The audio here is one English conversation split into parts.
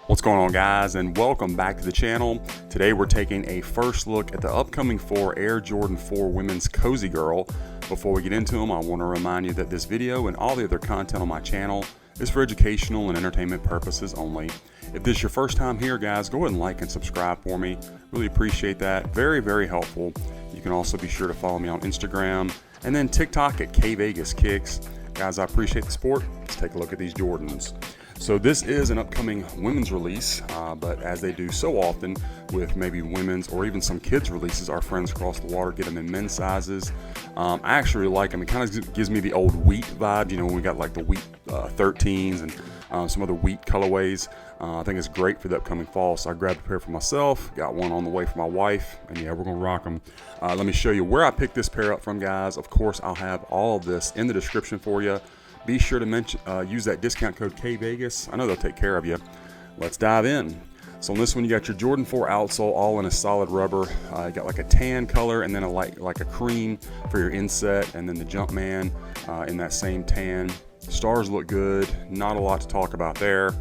What's going on, guys, and welcome back to the channel. Today we're taking a first look at the upcoming 4 Air Jordan 4 Women's Cozy Girl. Before we get into them, I want to remind you that this video and all the other content on my channel is for educational and entertainment purposes only. If this is your first time here, guys, go ahead and like and subscribe for me. Really appreciate that. Very, very helpful. You can also be sure to follow me on Instagram and then TikTok at kvegaskickz. Guys, I appreciate the support. Let's take a look at these Jordans. So this is an upcoming women's release, but as they do so often with maybe women's or even some kids releases, our friends across the water get them in men's sizes. I actually really like them. It kind of gives me the old wheat vibe, you know, when we got like the wheat 13s and some other wheat colorways. I think it's great for the upcoming fall, so I grabbed a pair for myself, got one on the way for my wife, and yeah, we're gonna rock them. Let me show you where I picked this pair up from, guys. Of course, I'll have all of this in the description for you. Be sure to use that discount code KVEGAS. I know they'll take care of you. Let's dive in. So on this one, you got your Jordan 4 outsole, all in a solid rubber. You got like a tan color and then like a cream for your inset, and then the Jumpman in that same tan. Stars look good. Not a lot to talk about there.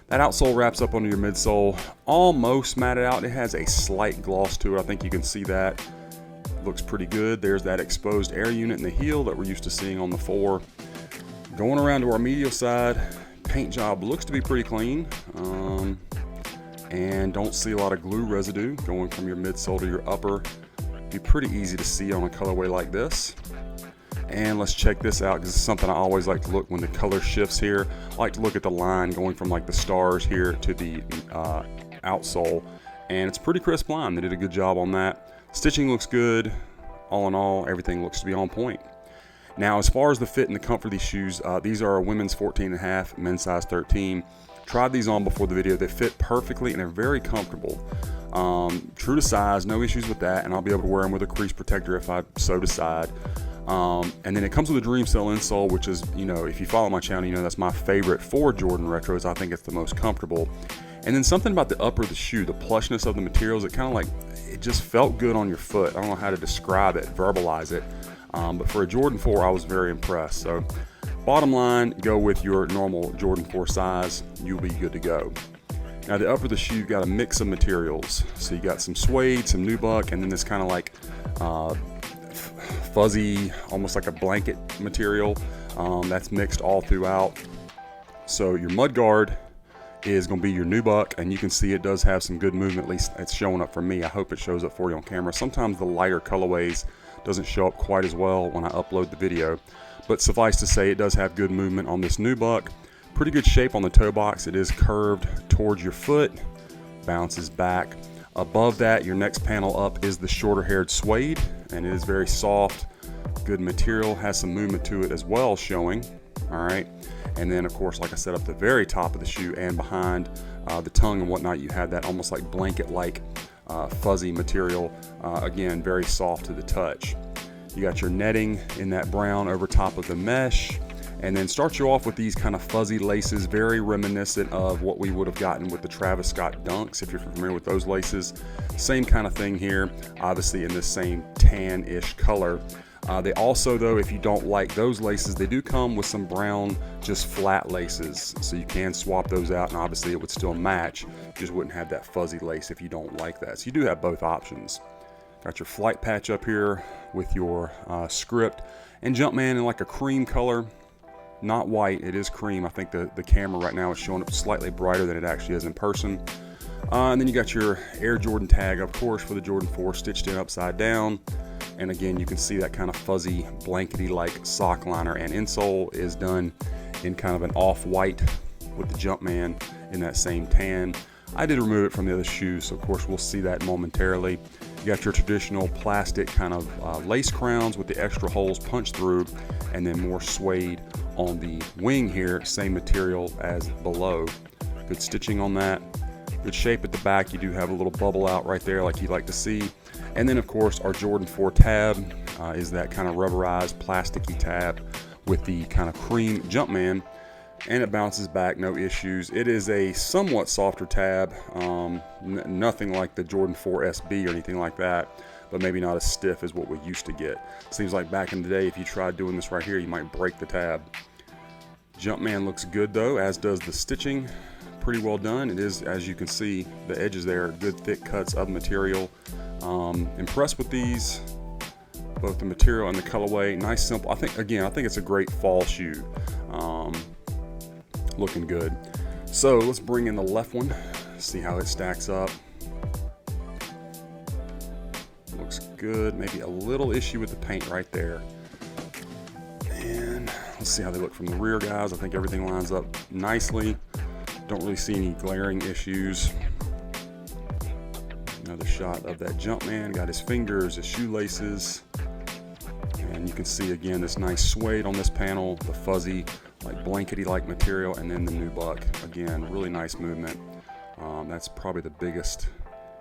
That outsole wraps up under your midsole, almost matted out. It has a slight gloss to it. I think you can see that. Looks pretty good. There's that exposed air unit in the heel that we're used to seeing on the 4. Going around to our medial side, paint job looks to be pretty clean, and don't see a lot of glue residue going from your midsole to your upper. Be pretty easy to see on a colorway like this. And let's check this out, because it's something I always like to look when the color shifts here. I like to look at the line going from like the stars here to the outsole, and it's pretty crisp line. They did a good job on that. Stitching looks good. All in all, everything looks to be on point. Now, as far as the fit and the comfort of these shoes, these are a women's 14.5, men's size 13. Tried these on before the video. They fit perfectly and are very comfortable. True to size, no issues with that, and I'll be able to wear them with a crease protector if I so decide. And then it comes with a Dream Cell insole, which is, you know, if you follow my channel, you know that's my favorite for Jordan retros. I think it's the most comfortable. And then something about the upper of the shoe, the plushness of the materials, it kind of like, it just felt good on your foot. I don't know how to describe it, verbalize it. But for a Jordan 4, I was very impressed. So bottom line, go with your normal Jordan 4 size. You'll be good to go. Now the upper of the shoe, you've got a mix of materials. So you got some suede, some nubuck, and then this kind of like fuzzy, almost like a blanket material that's mixed all throughout. So your mud guard is going to be your nubuck, and you can see it does have some good movement. At least it's showing up for me. I hope it shows up for you on camera. Sometimes the lighter colorways doesn't show up quite as well when I upload the video, but suffice to say, it does have good movement on this nubuck. Pretty good shape on the toe box. It is curved towards your foot, bounces back. Above that, your next panel up is the shorter haired suede, and it is very soft, good material, has some movement to it as well showing. All right, and then of course, like I said, up the very top of the shoe and behind the tongue and whatnot, you have that almost like blanket like fuzzy material, again very soft to the touch. You got your netting in that brown over top of the mesh, and then start you off with these kind of fuzzy laces, very reminiscent of what we would have gotten with the Travis Scott Dunks, if you're familiar with those laces. Same kind of thing here, obviously in this same tan-ish color. They also, though, if you don't like those laces, they do come with some brown, just flat laces. So you can swap those out, and obviously it would still match. You just wouldn't have that fuzzy lace if you don't like that. So you do have both options. Got your flight patch up here with your script, and Jumpman in like a cream color. Not white, it is cream. I think the camera right now is showing up slightly brighter than it actually is in person. And then you got your Air Jordan tag, of course, for the Jordan 4, stitched in upside down. And again, you can see that kind of fuzzy, blankety-like sock liner, and insole is done in kind of an off-white with the Jumpman in that same tan. I did remove it from the other shoes, so of course we'll see that momentarily. You got your traditional plastic kind of lace crowns with the extra holes punched through, and then more suede on the wing here, same material as below. Good stitching on that. Good shape at the back. You do have a little bubble out right there like you'd like to see. And then of course our Jordan 4 tab is that kind of rubberized plasticky tab with the kind of cream Jumpman, and it bounces back, no issues. It is a somewhat softer tab, nothing like the Jordan 4 SB or anything like that, but maybe not as stiff as what we used to get. Seems like back in the day, if you tried doing this right here, you might break the tab. Jumpman looks good though, as does the stitching. pretty well done. It is, as you can see, the edges there are good thick cuts of material. Impressed with these, both the material and the colorway. Nice, simple. I think it's a great fall shoe. Looking good. So let's bring in the left one, see how it stacks up. Looks good. Maybe a little issue with the paint right there. And let's see how they look from the rear, guys. I think everything lines up nicely. Don't really see any glaring issues. Another shot of that Jumpman. Got his fingers, his shoelaces. And you can see again this nice suede on this panel, the fuzzy, like blankety-like material, and then the nubuck. Again, really nice movement. That's probably the biggest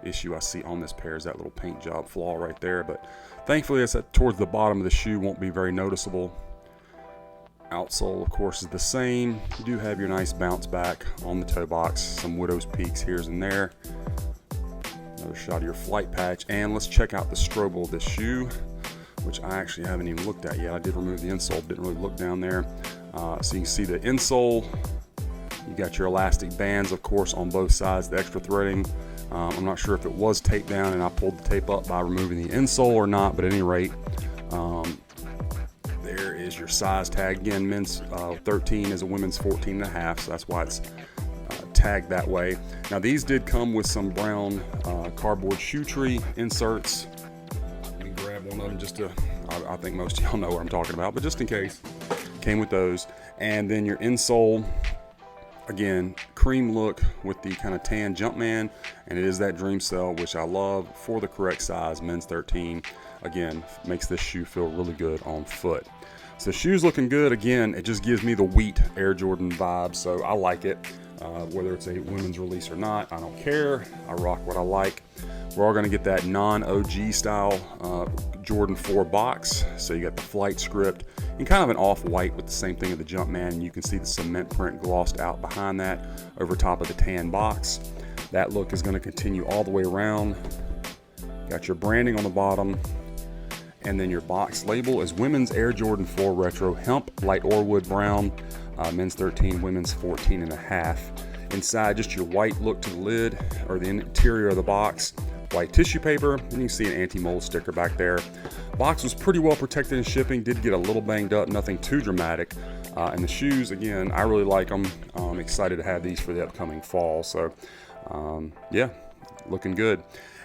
issue I see on this pair is that little paint job flaw right there. But thankfully, it's towards the bottom of the shoe, won't be very noticeable. Outsole, of course, is the same. You do have your nice bounce back on the toe box, some widow's peaks here and there. Another shot of your flight patch, and let's check out the strobel of this shoe, which I actually haven't even looked at yet. I did remove the insole, didn't really look down there. So you can see the insole. You got your elastic bands, of course, on both sides, the extra threading. I'm not sure if it was taped down and I pulled the tape up by removing the insole or not, but at any rate, there is your size tag. Again, men's 13 is a women's 14.5, so that's why it's tagged that way. Now these did come with some brown cardboard shoe tree inserts. Let me grab one of them just to, I think most of y'all know what I'm talking about, but just in case, came with those. And then your insole, again, cream look with the kind of tan Jumpman, and it is that Dream Cell, which I love, for the correct size, men's 13. Again, makes this shoe feel really good on foot. So the shoe's looking good. Again, it just gives me the wheat Air Jordan vibe, so I like it. Whether it's a women's release or not, I don't care. I rock what I like. We're all gonna get that non-OG style Jordan 4 box. So you got the flight script and kind of an off-white with the same thing of the Jumpman. And you can see the cement print glossed out behind that over top of the tan box. That look is gonna continue all the way around. Got your branding on the bottom. And then your box label is Women's Air Jordan 4 Retro Hemp Light Orwood Brown, men's 13, women's 14.5. Inside, just your white look to the lid, or the interior of the box, white tissue paper, and you can see an anti-mold sticker back there. Box was pretty well protected in shipping, did get a little banged up, nothing too dramatic. And the shoes, again, I really like them. I'm excited to have these for the upcoming fall. So, yeah, looking good.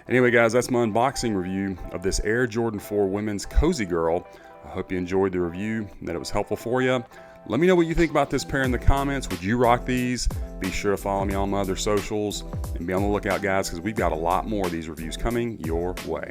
Anyway, guys, that's my unboxing review of this Air Jordan 4 Women's Cozy Girl. I hope you enjoyed the review, that it was helpful for you. Let me know what you think about this pair in the comments. Would you rock these? Be sure to follow me on my other socials and be on the lookout, guys, because we've got a lot more of these reviews coming your way.